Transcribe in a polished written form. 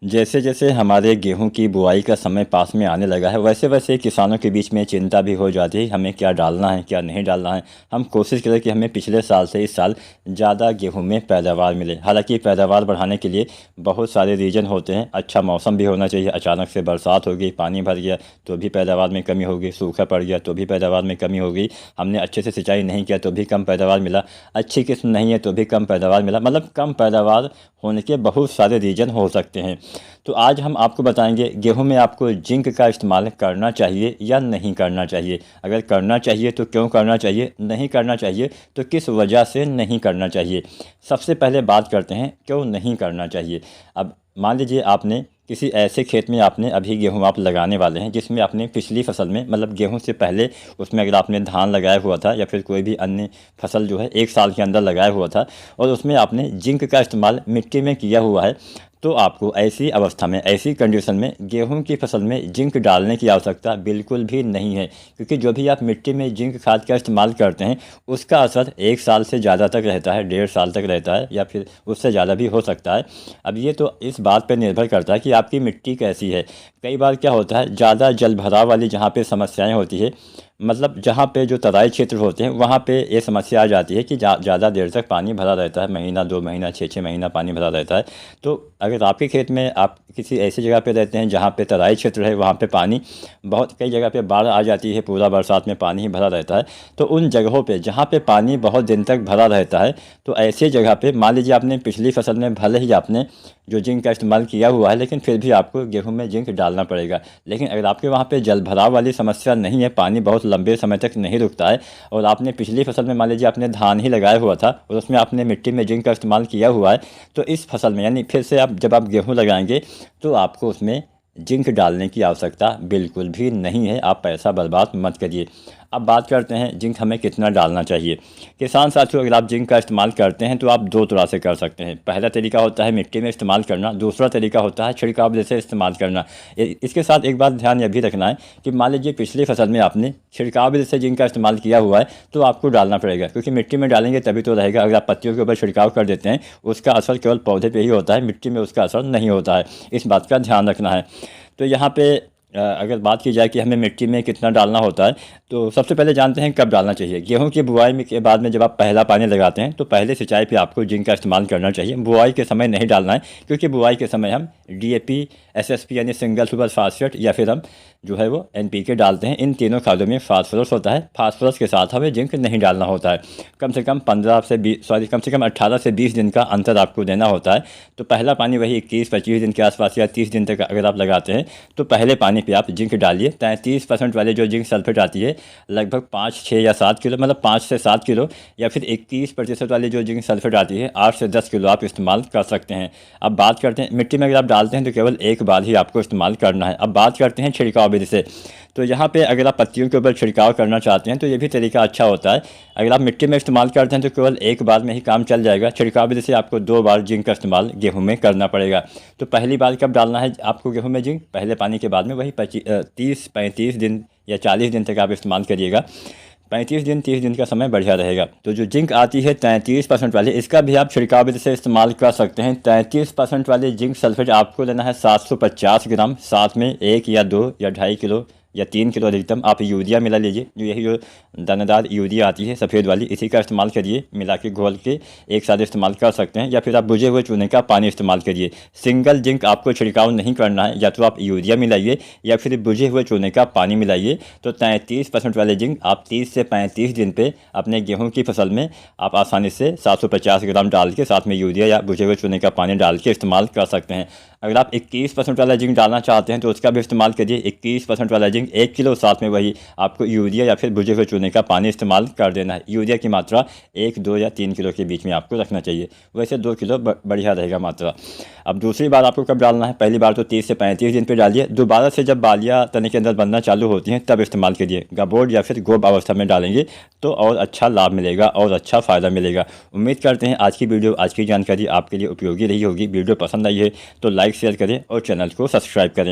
जैसे जैसे हमारे गेहूं की बुआई का समय पास में आने लगा है, वैसे वैसे किसानों के बीच में चिंता भी हो जाती है हमें क्या डालना है क्या नहीं डालना है। हम कोशिश करें कि हमें पिछले साल से इस साल ज़्यादा गेहूं में पैदावार मिले। हालांकि पैदावार बढ़ाने के लिए बहुत सारे रीज़न होते हैं। अच्छा मौसम भी होना चाहिए। अचानक से बरसात हो गई, पानी भर गया तो भी पैदावार में कमी होगी। सूखा पड़ गया तो भी पैदावार में कमी होगी। हमने अच्छे से सिंचाई नहीं किया तो भी कम पैदावार मिला। अच्छी किस्म नहीं है तो भी कम पैदावार मिला। मतलब कम पैदावार होने के बहुत सारे रीज़न हो सकते हैं। तो आज हम आपको बताएंगे गेहूं में आपको जिंक का इस्तेमाल करना चाहिए या नहीं करना चाहिए। अगर करना चाहिए तो क्यों करना चाहिए, नहीं करना चाहिए तो किस वजह से नहीं करना चाहिए। सबसे पहले बात करते हैं क्यों नहीं करना चाहिए। अब मान लीजिए आपने किसी ऐसे खेत में आपने अभी गेहूं आप लगाने वाले हैं जिसमें आपने पिछली फसल में मतलब गेहूं से पहले उसमें अगर आपने धान लगाया हुआ था या फिर कोई भी अन्य फसल जो है 1 साल के अंदर लगाया हुआ था और उसमें आपने जिंक का इस्तेमाल मिट्टी में किया हुआ है, तो आपको ऐसी अवस्था में ऐसी कंडीशन में गेहूं की फसल में जिंक डालने की आवश्यकता बिल्कुल भी नहीं है। क्योंकि जो भी आप मिट्टी में जिंक खाद का इस्तेमाल करते हैं उसका असर 1 साल से ज़्यादा तक रहता है, 1.5 साल तक रहता है या फिर उससे ज़्यादा भी हो सकता है। अब ये तो इस बात पर निर्भर करता है कि आपकी मिट्टी कैसी है। कई बार क्या होता है, ज़्यादा जल भराव वाली जहाँ पे समस्याएं होती है, मतलब जहाँ पे जो तराई क्षेत्र होते हैं वहाँ पे ये समस्या आ जाती है कि ज़्यादा देर तक पानी भरा रहता है, महीना 2 महीना 6 महीना पानी भरा रहता है। तो अगर आपके खेत में आप किसी ऐसी जगह पे रहते हैं जहाँ पे तराई क्षेत्र है, वहाँ पे पानी बहुत कई जगह पे बाढ़ आ जाती है, पूरा बरसात में पानी ही भरा रहता है, तो उन जगहों पे जहाँ पे पानी बहुत दिन तक भरा रहता है, तो ऐसे जगह पे मान लीजिए आपने पिछली फसल में भले ही आपने जो जिंक का इस्तेमाल किया हुआ है लेकिन फिर भी आपको गेहूं में जिंक डालना पड़ेगा। लेकिन अगर आपके वहाँ पे जल भराव वाली समस्या नहीं है, पानी बहुत लंबे समय तक नहीं रुकता है और आपने पिछली फसल में मान लीजिए आपने धान ही लगाया हुआ था और उसमें आपने मिट्टी में जिंक का इस्तेमाल किया हुआ है, तो इस फसल में यानी फिर से आप जब आप गेहूँ लगाएंगे तो आपको उसमें जिंक डालने की आवश्यकता बिल्कुल भी नहीं है। आप पैसा बर्बाद मत करिए। अब बात करते हैं जिंक हमें कितना डालना चाहिए। किसान साथियों, अगर आप जिंक का इस्तेमाल करते हैं तो आप दो तरह से कर सकते हैं। पहला तरीका होता है मिट्टी में इस्तेमाल करना, दूसरा तरीका होता है छिड़काव जैसे इस्तेमाल करना। इसके साथ एक बात ध्यान यह भी रखना है कि मान लीजिए पिछली फसल में आपने छिड़काव जैसे जिंक का इस्तेमाल किया हुआ है तो आपको डालना पड़ेगा, क्योंकि मिट्टी में डालेंगे तभी तो रहेगा। अगर आप पत्तियों के ऊपर छिड़काव कर देते हैं उसका असर केवल पौधे पर ही होता है, मिट्टी में उसका असर नहीं होता है। इस बात का ध्यान रखना है। तो यहाँ पे अगर बात की जाए कि हमें मिट्टी में कितना डालना होता है, तो सबसे पहले जानते हैं कब डालना चाहिए। गेहूं की बुआई में के बाद में जब आप पहला पानी लगाते हैं तो पहले सिंचाई पे आपको जिंक का इस्तेमाल करना चाहिए। बुआई के समय नहीं डालना है, क्योंकि बुआई के समय हम डीएपी, एसएसपी यानी सिंगल सुपर फास्फेट या फिर हम जो है वो एनपीके डालते हैं। इन तीनों खादों में फास्फोरस होता है, फास्फोरस के साथ हमें जिंक नहीं डालना होता है। कम से कम 18 से 20 दिन का अंतर आपको देना होता है। तो पहला पानी वही 21-25 दिन के आसपास या 30 दिन तक अगर आप लगाते हैं तो पहले पानी पे आप जिंक डालिए। 33% वाले जो जिंक सल्फेट आती है लगभग 5, 6 या 7 किलो, मतलब 5 से 7 किलो, या फिर 21% वाली जो जिंक सल्फेट आती है 8 से 10 किलो आप इस्तेमाल कर सकते हैं। अब बात करते हैं मिट्टी में अगर आप डालते हैं तो केवल एक बार ही आपको इस्तेमाल करना है। अब बात करते हैं छिड़काव विधि से। तो यहाँ पे अगर आप पत्तियों के ऊपर छिड़काव करना चाहते हैं तो ये भी तरीका अच्छा होता है। अगर आप मिट्टी में इस्तेमाल करते हैं तो केवल एक बार में ही काम चल जाएगा। छिड़काव विधि से आपको 2 बार जिंक का इस्तेमाल गेहूं में करना पड़ेगा। तो पहली बार कब डालना है आपको गेहूं में जिंक? पहले पानी के बाद में वही 30-35 दिन या 40 दिन तक आप इस्तेमाल करिएगा। 35 दिन 30 दिन का समय बढ़िया रहेगा। तो जो जिंक आती है 33% वाली, इसका भी आप छिड़काव विधि से इस्तेमाल कर सकते हैं। 33% वाले जिंक सल्फेट आपको लेना है 750 ग्राम, साथ में 1 या 2 या 2.5 किलो या 3 किलो अधिकतम आप यूरिया मिला लीजिए। जो यही जो दानेदार यूरिया आती है सफ़ेद वाली, इसी का इस्तेमाल करिए। मिला के घोल के एक साथ इस्तेमाल कर सकते हैं, या फिर आप बुझे हुए चूने का पानी इस्तेमाल करिए। सिंगल जिंक आपको छिड़काव नहीं करना है, या तो आप यूरिया मिलाइए या फिर बुझे हुए चूने का पानी मिलाइए। तो 33% वाले जिंक आप 30 से 35 दिन पे अपने गेहूं की फसल में आप आसानी से 750 ग्राम डाल के साथ में यूरिया या बुझे हुए चूने का पानी डाल के इस्तेमाल कर सकते हैं। अगर आप 21% वाला जिंक डालना चाहते हैं तो उसका भी इस्तेमाल करिए। 21% वाला जिंक 1 किलो, साथ में वही आपको यूरिया या फिर भुजे हुए चूने का पानी इस्तेमाल कर देना है। यूरिया की मात्रा 1, 2 या 3 किलो के बीच में आपको रखना चाहिए। वैसे 2 किलो बढ़िया रहेगा मात्रा। अब दूसरी बार आपको कब डालना है? पहली बार तो 30 से 35 दिन पर डालिए। दोबारा से जब बालियाँ तने के अंदर बनना चालू होती हैं तब इस्तेमाल करिए। गबोर्ड या फिर गोब अवस्था में डालेंगे तो और अच्छा लाभ मिलेगा और अच्छा फ़ायदा मिलेगा। उम्मीद करते हैं आज की वीडियो, आज की जानकारी आपके लिए उपयोगी रही होगी। वीडियो पसंद आई है तो लाइक शेयर करें और चैनल को सब्सक्राइब करें।